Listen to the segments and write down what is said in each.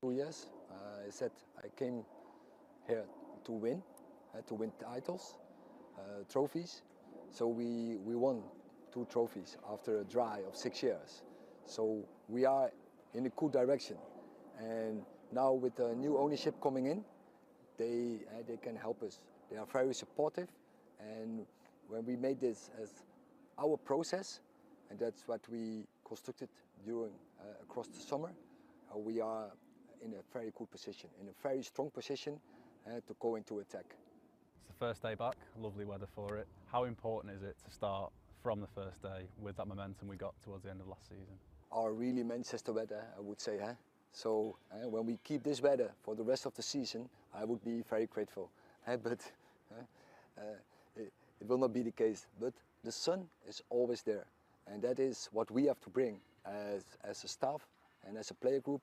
2 years. I said I came here to win titles, trophies. So we won 2 trophies after a dry of 6 years. So we are in a cool direction. And now with the new ownership coming in, they can help us. They are very supportive. And when we made this as our process, and that's what we constructed during across the summer, we are in a very good position, in a very strong position to go into attack. It's the first day back, lovely weather for it. How important is it to start from the first day with that momentum we got towards the end of last season? Our really Manchester weather, I would say. So when we keep this weather for the rest of the season, I would be very grateful. But it will not be the case. But the sun is always there. And that is what we have to bring as a staff and as a player group,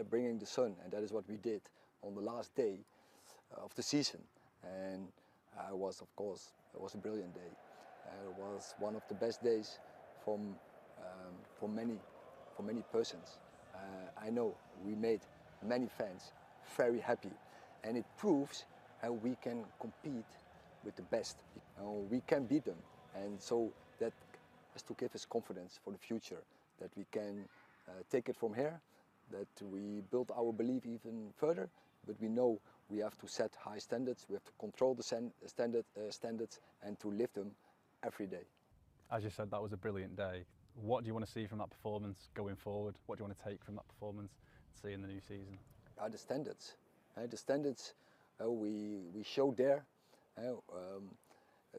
bringing the sun. And that is what we did on the last day of the season. And it was a brilliant day. It was one of the best days for many persons. I know we made many fans very happy, and it proves how we can compete with the best. We can beat them, and so that has to give us confidence for the future that we can take it from here, that we build our belief even further. But we know we have to set high standards, we have to control the standards and to lift them every day. As you said, that was a brilliant day. What do you want to see from that performance going forward? What do you want to take from that performance and see in the new season? The standards. The standards we showed there.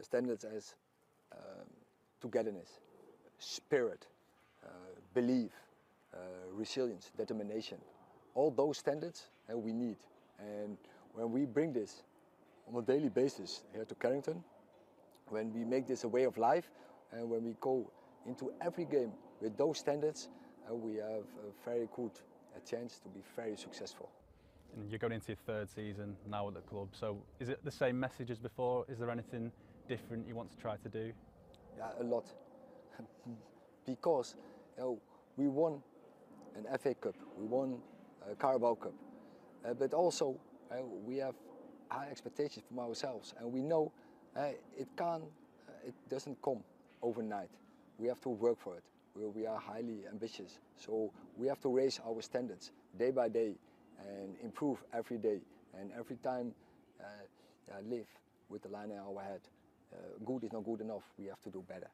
Standards as togetherness, spirit, belief, resilience, determination. All those standards we need. And when we bring this on a daily basis here to Carrington, when we make this a way of life, and when we go into every game with those standards, we have a very good chance to be very successful. And you're going into your 3rd season now at the club, so is it the same message as before? Is there anything different you want to try to do? Yeah, a lot. Because we won an FA Cup, we won a Carabao Cup, but also we have high expectations from ourselves, and we know it doesn't come overnight. We have to work for it. We are highly ambitious, so we have to raise our standards day by day and improve every day. And every time live with the line in our head. Good is not good enough. We have to do better.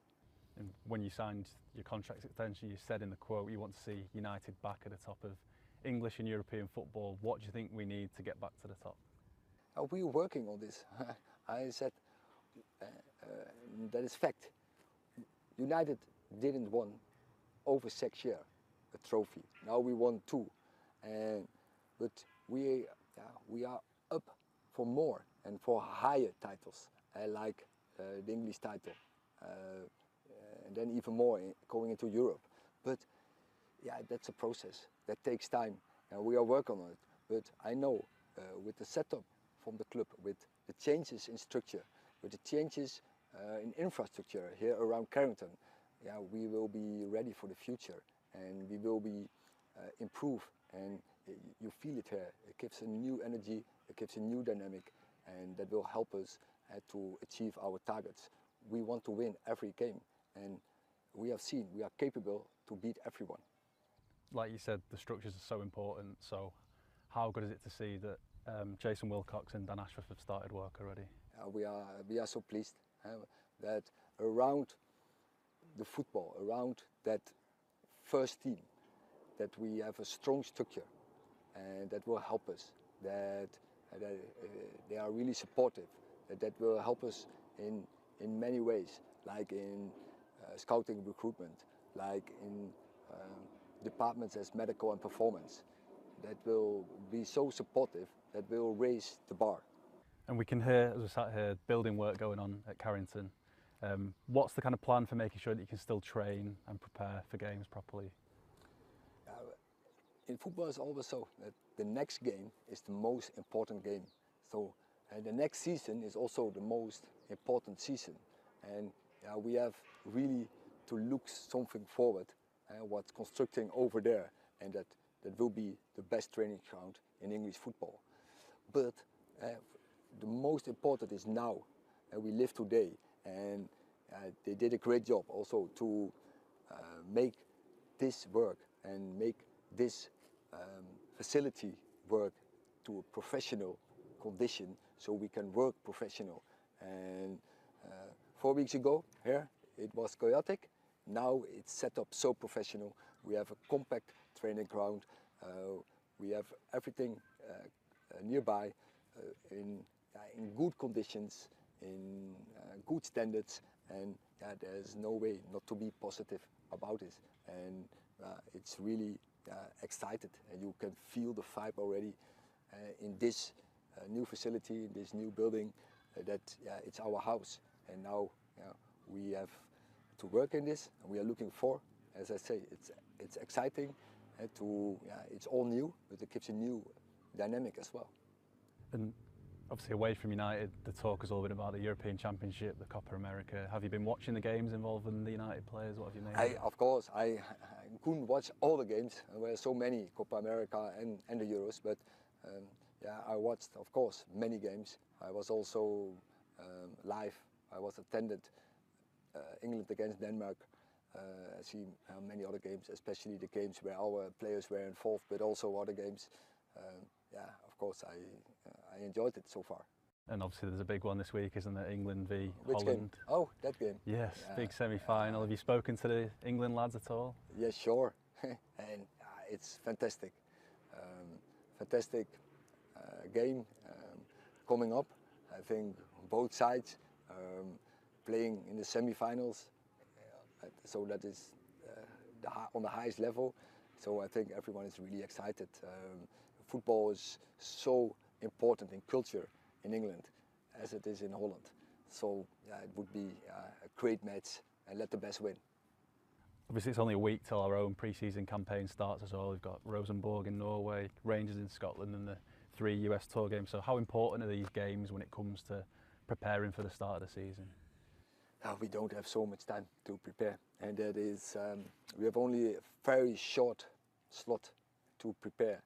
And when you signed your contract extension, you said in the quote you want to see United back at the top of English and European football. What do you think we need to get back to the top? We're working on this. I said that is fact. United didn't win over 6 years a trophy. Now we won 2, but we are up for more and for higher titles, like the English title, and then even more going into Europe. But yeah, that's a process that takes time, and we are working on it. But I know with the setup from the club, with the changes in structure, with the changes in infrastructure here around Carrington, yeah, we will be ready for the future, and we will be improve. And you feel it here. It gives a new energy, it gives a new dynamic, and that will help us to achieve our targets. We want to win every game, and we have seen we are capable to beat everyone. Like you said, the structures are so important. So, how good is it to see that Jason Wilcox and Dan Ashworth have started work already? We are so pleased that around the football, around that first team, that we have a strong structure, and that will help us. That they are really supportive. That will help us in many ways, like in scouting, recruitment, like in departments as medical and performance. That will be so supportive. That will raise the bar. And we can hear, as we sat here, building work going on at Carrington. What's the kind of plan for making sure that you can still train and prepare for games properly? In football, it's always so that the next game is the most important game. So the next season is also the most important season. And we have really to look something forward, what's constructing over there, and that that will be the best training ground in English football. But the most important is now, we live today, and they did a great job also to make this work and make this facility work to a professional condition, so we can work professional. And 4 weeks ago here it was chaotic. Now it's set up so professional. We have a compact training ground. We have everything nearby in good conditions, in good standards, and there's no way not to be positive about this. And it's really excited, and you can feel the vibe already in this new facility, in this new building, that it's our house. And now we have to work in this, and we are looking for, as I say, it's exciting. It's all new, but it gives a new dynamic as well. And obviously away from United, the talk has all been about the European Championship, the Copa America. Have you been watching the games involving the United players? What have you made? Of course, I couldn't watch all the games. There were so many, Copa America and the Euros, but I watched, of course, many games. I was also live. I was attended England against Denmark. I see many other games, especially the games where our players were involved, but also other games. Of course, I enjoyed it so far. And obviously there's a big one this week, isn't there? England v Which Holland. game? Oh, that game. Yes, big semi-final. Have you spoken to the England lads at all? Yes, sure. And it's fantastic. Fantastic game coming up. I think both sides playing in the semi-finals, so that is on the highest level. So I think everyone is really excited. Football is so important in culture in England as it is in Holland. So it would be a great match, and let the best win. Obviously it's only a week till our own pre-season campaign starts as well. We've got Rosenborg in Norway, Rangers in Scotland, and the 3 US tour games. So how important are these games when it comes to preparing for the start of the season? We don't have so much time to prepare, and that is we have only a very short slot to prepare.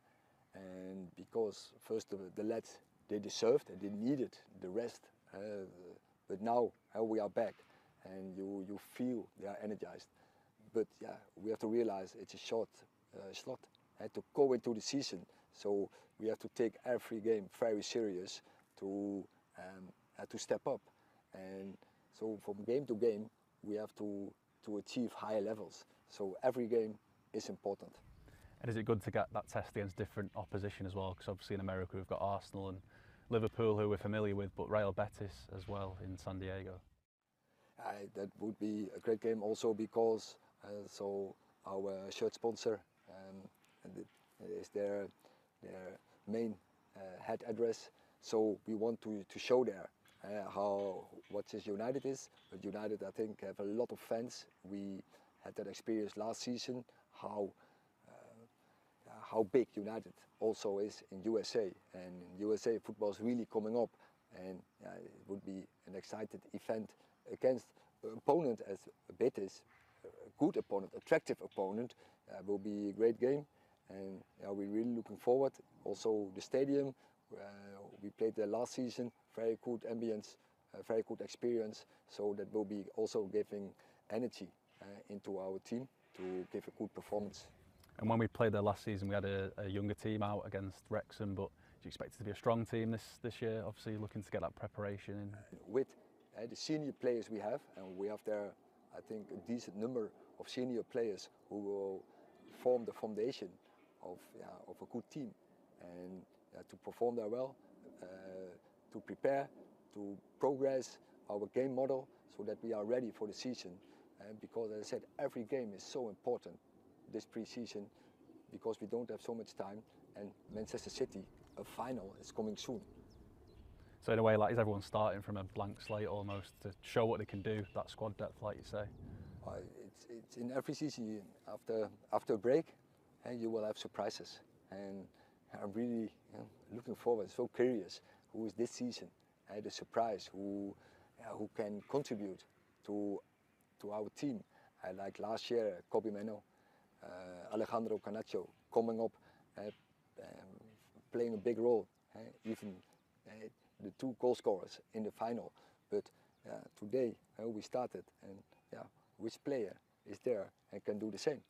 And because first the lads, they deserved and they needed the rest, but now we are back, and you feel they are energized. But we have to realize it's a short slot to go into the season. So we have to take every game very serious to step up. And so from game to game, we have to achieve higher levels. So every game is important. And is it good to get that test against different opposition as well? Because obviously in America we've got Arsenal and Liverpool, who we're familiar with, but Real Betis as well in San Diego. That would be a great game also because so our shirt sponsor is their main head address. So we want to show there what United is. But United, I think, have a lot of fans. We had that experience last season, how big United also is in USA. And in USA, football is really coming up, and it would be an exciting event against an opponent as Betis, a good opponent, attractive opponent. Will be a great game, and we're really looking forward. Also the stadium, we played there last season, very good ambience, very good experience, so that will be also giving energy into our team to give a good performance. And when we played there last season, we had a younger team out against Wrexham, but do you expect it to be a strong team this year? Obviously looking to get that preparation in. With the senior players we have, and we have there, I think, a decent number of senior players who will form the foundation of a good team, and to perform there well, to prepare, to progress our game model so that we are ready for the season. Because as I said, every game is so important this pre-season, because we don't have so much time, and Manchester City, a final, is coming soon. So in a way, like, is everyone starting from a blank slate almost to show what they can do, that squad depth, like you say? It's in every season, after a break, you will have surprises, and I'm really looking forward, so curious, who is this season, the surprise, who can contribute to our team. Like last year, Kobe Meno, Alejandro Canacho coming up playing a big role, even the 2 goal scorers in the final. But today we started, and which player is there and can do the same?